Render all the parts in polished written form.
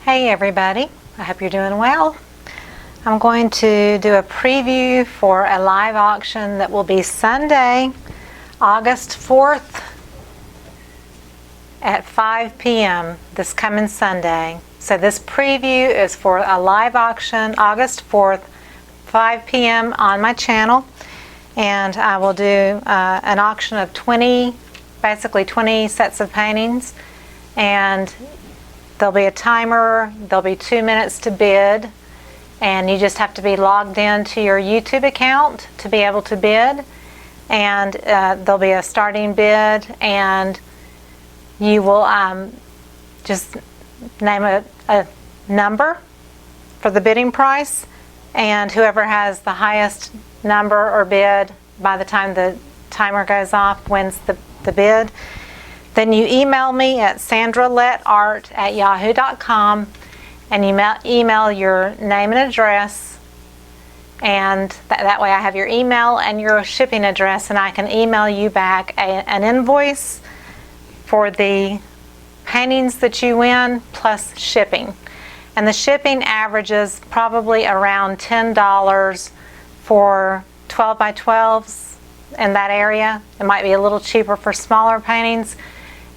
Hey everybody, I hope you're doing well. I'm going to do a preview for a live auction that will be Sunday, August 4th at 5 p.m. this coming Sunday. So this preview is for a live auction August 4th, 5 p.m. on my channel. And I will do an auction of 20 sets of paintings. And there'll be a timer, there'll be 2 minutes to bid, and you just have to be logged into your YouTube account to be able to bid. And there'll be a starting bid, and you will just name a number for the bidding price, and whoever has the highest number or bid by the time the timer goes off wins the bid. Then you email me at sandraletart@yahoo.com, and you email your name and address, and that way I have your email and your shipping address, and I can email you back an invoice for the paintings that you win plus shipping. And the shipping averages probably around $10 for 12 by 12s in that area. It might be a little cheaper for smaller paintings,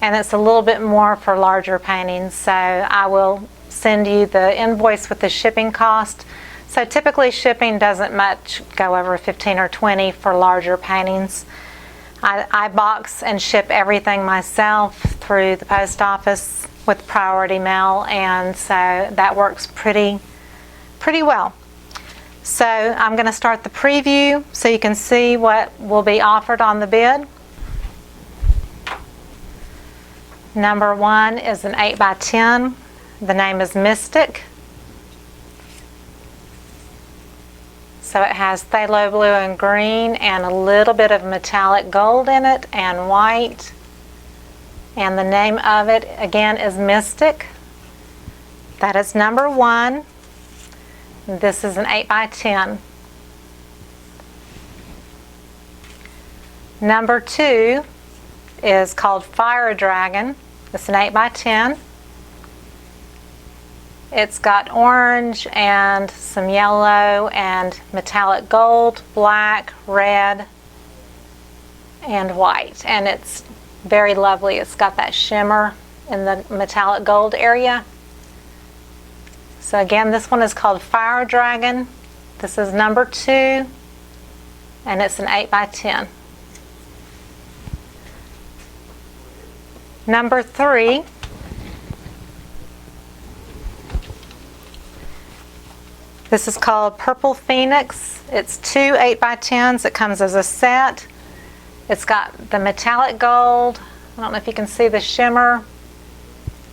and it's a little bit more for larger paintings. So I will send you the invoice with the shipping cost. So typically shipping doesn't much go over 15 or 20 for larger paintings. I box and ship everything myself through the post office with priority mail, and so that works pretty well. So I'm going to start the preview so you can see what will be offered on the bid. Number 1 is an 8 by 10. The name is Mystic. So it has phthalo blue and green and a little bit of metallic gold in it and white. And the name of it again is Mystic. That is number 1. This is an 8 by 10. Number 2 is called Fire Dragon. It's an 8 by 10. It's got orange and some yellow and metallic gold, black, red, and white. And it's very lovely. It's got that shimmer in the metallic gold area. So again, this one is called Fire Dragon. This is number 2, and it's an 8 by 10. Number 3 this is called Purple Phoenix. It's 2 8 by 10s. It comes as a set. It's got the metallic gold. I don't know if you can see the shimmer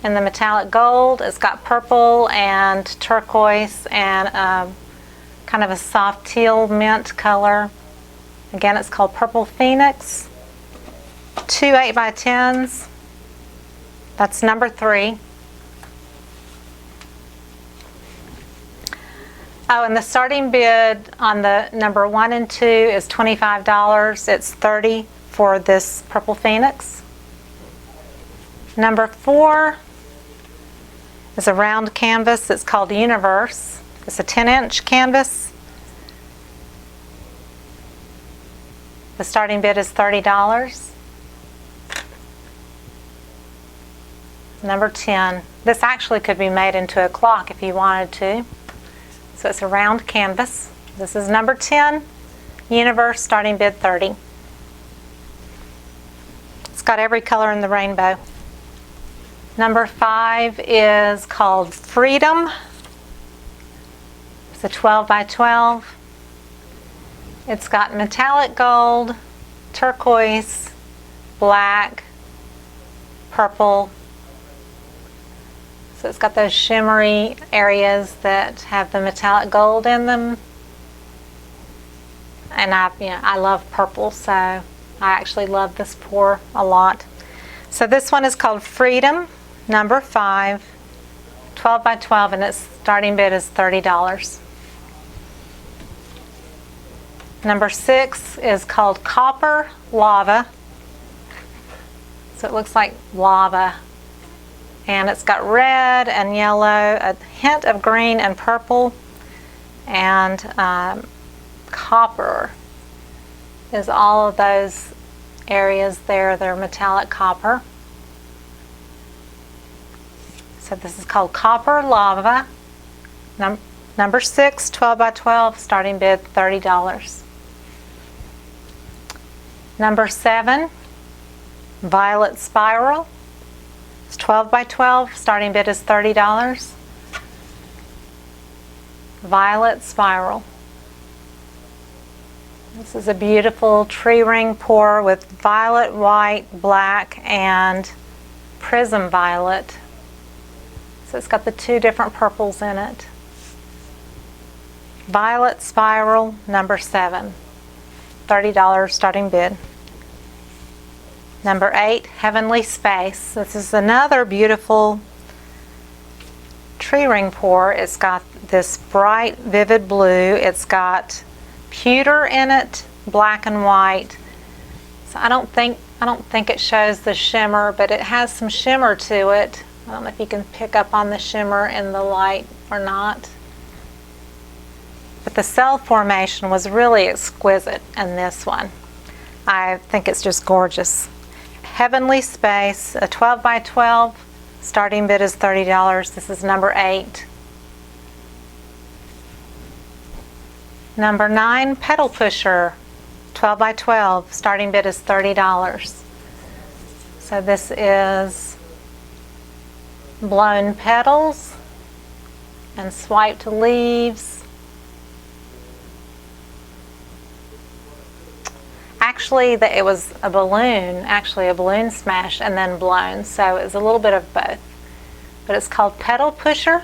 in the metallic gold. It's got purple and turquoise and kind of a soft teal mint color. Again, it's called Purple Phoenix. 2 8 by 10s. That's number 3. Oh, and the starting bid on the number 1 and 2 is $25. It's $30 for this Purple Phoenix. Number 4 is a round canvas. It's called Universe. It's a 10-inch canvas. The starting bid is $30. Number 10. This actually could be made into a clock if you wanted to. So it's a round canvas. This is number 10, Universe, starting bid $30. It's got every color in the rainbow. Number 5 is called Freedom. It's a 12 by 12. It's got metallic gold, turquoise, black, purple. So it's got those shimmery areas that have the metallic gold in them. And I love purple, so I actually love this pour a lot. So this one is called Freedom, number 5, 12 by 12, and its starting bid is $30. Number 6 is called Copper Lava. So it looks like lava. And it's got red and yellow, a hint of green and purple, and copper is all of those areas there. They're metallic copper. So this is called Copper Lava. Number 6, 12 by 12, starting bid $30. Number 7, Violet Spiral. It's 12 by 12, starting bid is $30. Violet Spiral. This is a beautiful tree ring pour with violet, white, black, and prism violet. So it's got the two different purples in it. Violet Spiral, number 7, $30 starting bid. Number 8, Heavenly Space. This is another beautiful tree ring pour. It's got this bright, vivid blue. It's got pewter in it, black and white. So I don't think it shows the shimmer, but it has some shimmer to it. I don't know if you can pick up on the shimmer in the light or not. But the cell formation was really exquisite in this one. I think it's just gorgeous. Heavenly Space, a 12 by 12, starting bid is $30. This is number 8. Number 9, Petal Pusher, 12 by 12, starting bid is $30. So this is blown petals and swiped leaves. Actually, it was a balloon smash and then blown, so it's a little bit of both. But it's called Petal Pusher,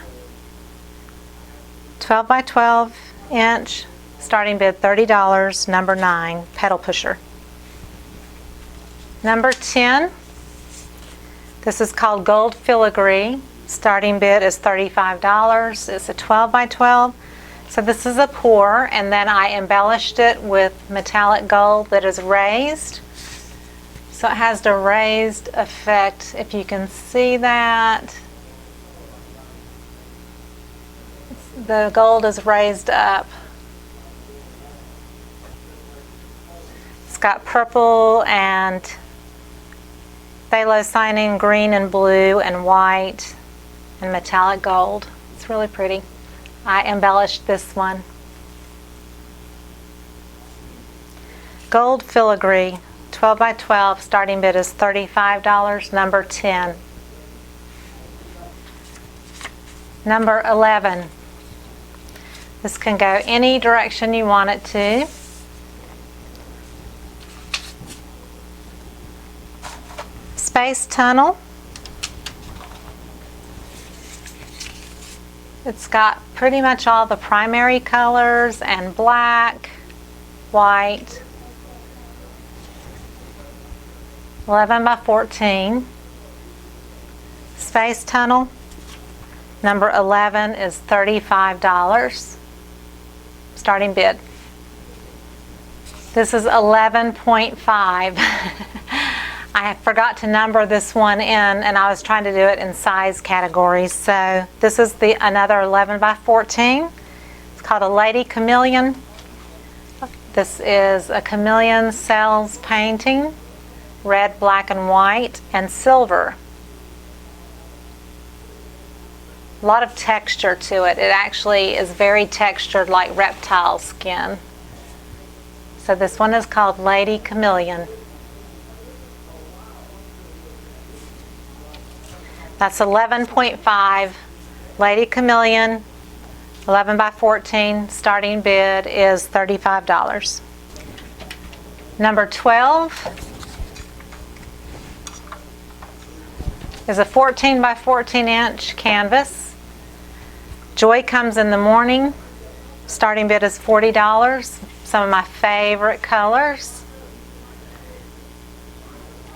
12 by 12 inch, starting bid $30, number 9, Petal Pusher. Number 10, this is called Gold Filigree. Starting bid is $35. It's a 12 by 12. So this is a pour, and then I embellished it with metallic gold that is raised. So it has the raised effect, if you can see that. The gold is raised up. It's got purple and phthalo cyanin, green and blue and white and metallic gold. It's really pretty. I embellished this one. Gold Filigree, 12 by 12, starting bid is $35, number 10. Number 11. This can go any direction you want it to. Space Tunnel. It's got pretty much all the primary colors and black, white. 11 by 14. Space Tunnel. Number 11 is $35. Starting bid. This is 11.5. I forgot to number this one in, and I was trying to do it in size categories. So this is another 11 by 14. It's called a Lady Chameleon. This is a chameleon cells painting, red, black, and white, and silver. A lot of texture to it. It actually is very textured, like reptile skin. So this one is called Lady Chameleon. That's 11.5, Lady Chameleon, 11 by 14, starting bid is $35. Number 12 is a 14 by 14 inch canvas. Joy Comes in the Morning, starting bid is $40, some of my favorite colors.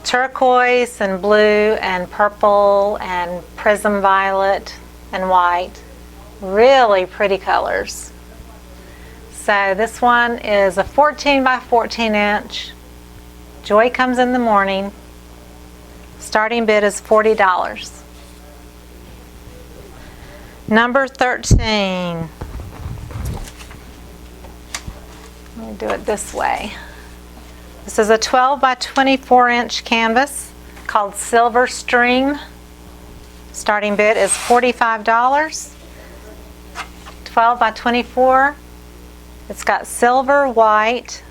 Turquoise and blue and purple and prism violet and white. Really pretty colors. So this one is a 14 by 14 inch. Joy Comes in the Morning. Starting bid is $40. Number 13. Let me do it this way. This is a 12 by 24 inch canvas called Silver Stream. Starting bid is $45. 12 by 24. It's got silver, white,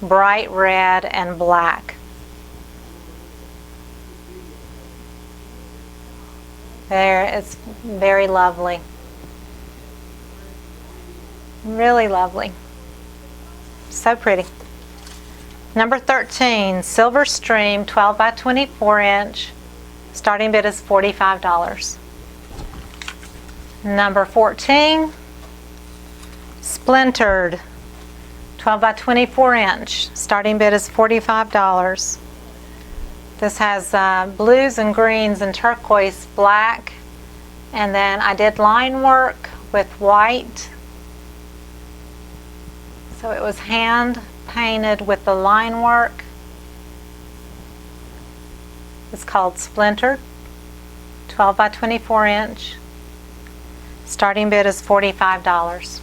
bright red, and black. There, it's very lovely. Really lovely. So pretty. Number 13, Silver Stream, 12 by 24 inch. Starting bid is $45. Number 14, Splintered, 12 by 24 inch. Starting bid is $45. This has blues and greens and turquoise black. And then I did line work with white. So it was hand painted with the line work. It's called Splintered, 12 by 24 inch. Starting bid is $45.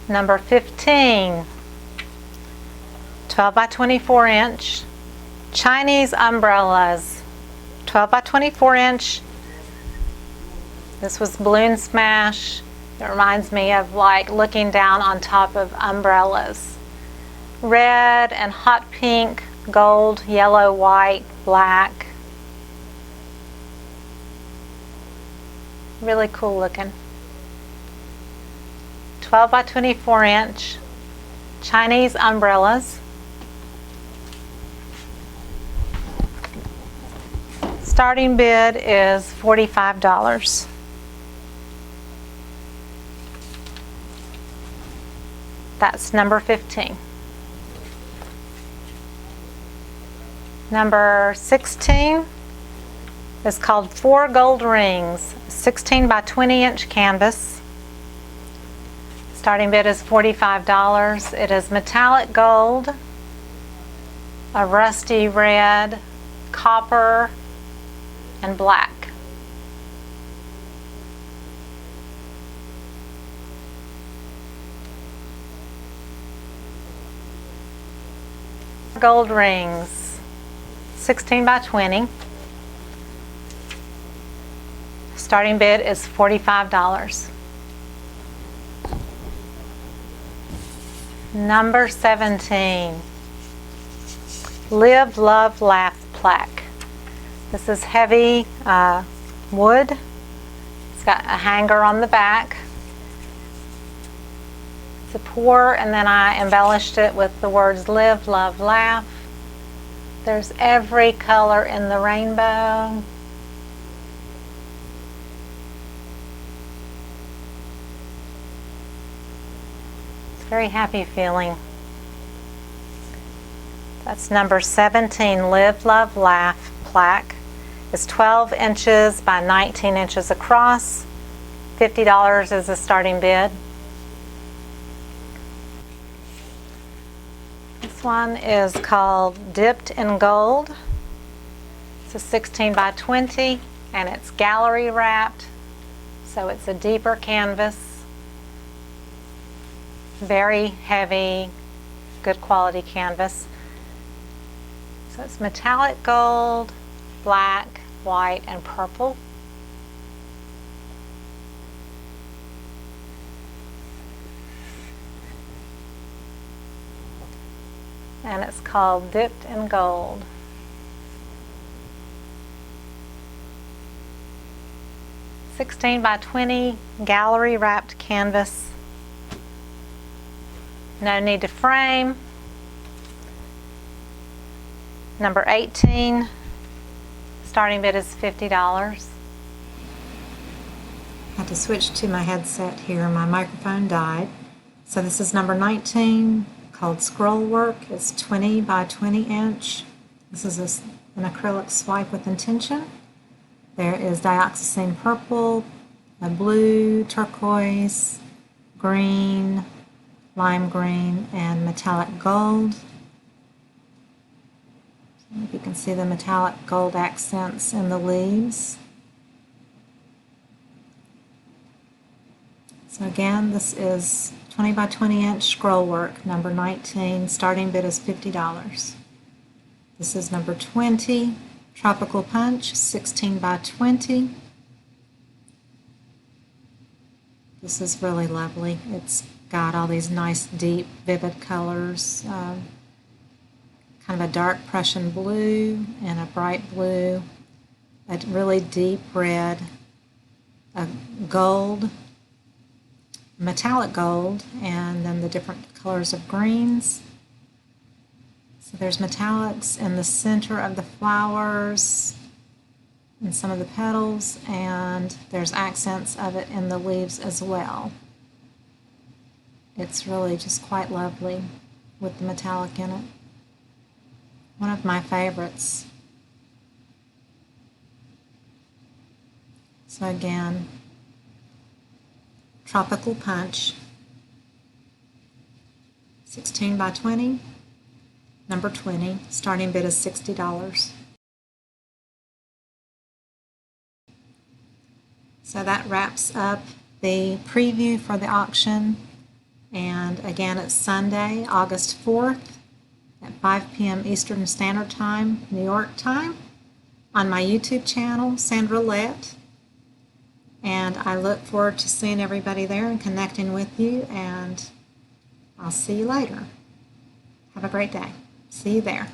Number 15, 12 by 24 inch, Chinese umbrellas, 12 by 24 inch. This was Balloon Smash. It reminds me of like looking down on top of umbrellas. Red and hot pink, gold, yellow, white, black. Really cool looking. 12 by 24 inch Chinese umbrellas. Starting bid is $45. That's number 15. Number 16 is called 4 Gold Rings, 16 by 20 inch canvas. Starting bid is $45. It is metallic gold, a rusty red, copper, and black. Gold rings, 16 by 20. Starting bid is $45. Number 17, Live, Love, Laugh plaque. This is heavy wood. It's got a hanger on the back. It's a pour, and then I embellished it with the words Live, Love, Laugh. There's every color in the rainbow. Very happy feeling. That's number 17, Live, Love, Laugh plaque. It's 12 inches by 19 inches across. $50 is the starting bid. This one is called Dipped in Gold. It's a 16 by 20 and it's gallery wrapped, so it's a deeper canvas. Very heavy, good quality canvas. So it's metallic gold, black, white, and purple. And it's called Dipped in Gold. $16 by $20 gallery wrapped canvas. No need to frame. Number 18, starting bid is $50. I had to switch to my headset here. My microphone died. So this is number 19, called Scroll Work. It's 20 by 20 inch. This is an acrylic swipe with intention. There is dioxazine purple, a blue, turquoise, green, lime green, and metallic gold. If you can see the metallic gold accents in the leaves. So again, this is 20 by 20 inch scroll work, number 19. Starting bid is $50. This is number 20, Tropical Punch, 16 by 20. This is really lovely. It's got all these nice, deep, vivid colors. Kind of a dark Prussian blue and a bright blue, a really deep red, a gold, metallic gold, and then the different colors of greens. So there's metallics in the center of the flowers and some of the petals, and there's accents of it in the leaves as well. It's really just quite lovely with the metallic in it. One of my favorites. So again, Tropical Punch, 16 by 20, number 20. Starting bid is $60. So that wraps up the preview for the auction. And again, it's Sunday, August 4th at 5 p.m. Eastern Standard Time, New York time, on my YouTube channel, Sandra. And I look forward to seeing everybody there and connecting with you, and I'll see you later. Have a great day. See you there.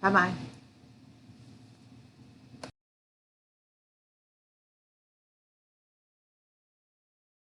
Bye-bye.